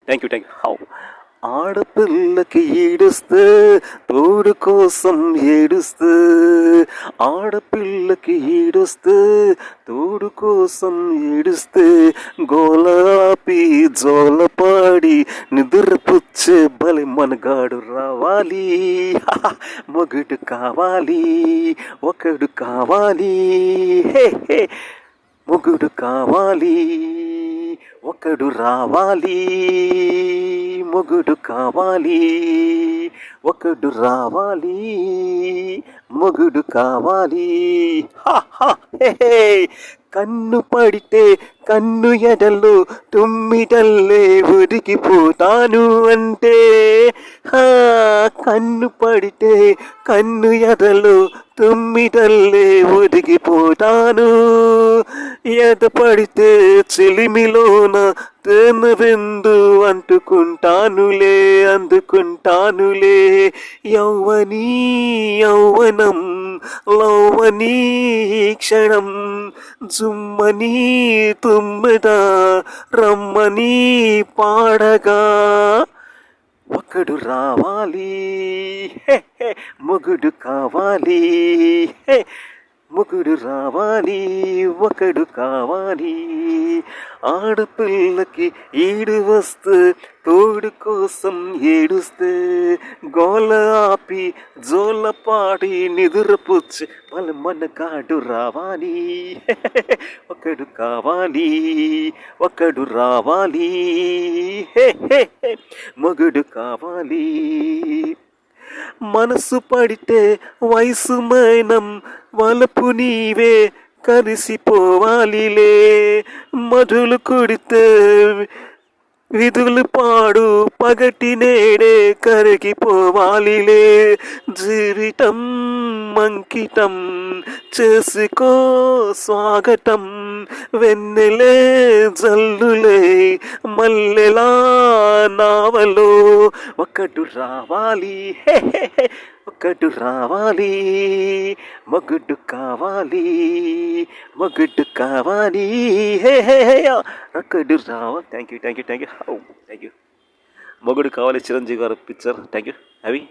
thank you how ఆడపిల్లకి ఏడుస్తే తోడు కోసం ఏడుస్తే ఆడపిల్లకి ఏడుస్తే తోడు కోసం ఏడుస్తే గోలాపి జోలపాడి నిద్రపుచ్చే బలి మనగాడు రావాలి మొగుడు కావాలి ఒకడు కావాలి హే హే మొగుడు కావాలి ఒకడు రావాలి మొగుడు కావాలి ఒకడు రావాలి మొగుడు కావాలి కన్ను పడితే కన్ను ఎడలు తుమ్మిదల్లే ఉడికిపోతాను అంటే కన్ను పడితే కన్ను ఎడలు తుమ్మిదల్లే ఉడికిపోతాను ఎద పడితే చెలిమిలోన తేనె విందు అందుకుంటానులే యౌవనీ యౌవనం లౌవనీ క్షణం జుమ్మని తుమ్మిద రమ్మని పాడగా ఒకడు రావాలి మొగుడు కావాలి మొగుడు రావాలి ఒకడు కావాలి ఆడపిల్లకి ఈడు వస్తే తోడు కోసం ఏడుస్తే గోల ఆపి జోలపాడి నిదురపుచ్చి మనగాడు రావాలి ఒకడు కావాలి ఒకడు రావాలి మొగుడు కావాలి మనసు పడితే వయసు మైనం వలపు నీవే కలిసిపోవాలిలే మధులు కొడితే విధులు పాడు పగటి నేడే కరిగిపోవాలిలే జీవితం అంకితం చేసుకో స్వాగతం వెన్నెలే జల్లులే మల్లెలా నావలో ఒకడు రావాలి ఒకడు రావాలి మొగుడు కావాలి మొగుడు కావాలి ఒకడు రావాలి థ్యాంక్ యూ మొగుడు కావాలి చిరంజీవి గారు పిక్చర్ థ్యాంక్ యూ అవి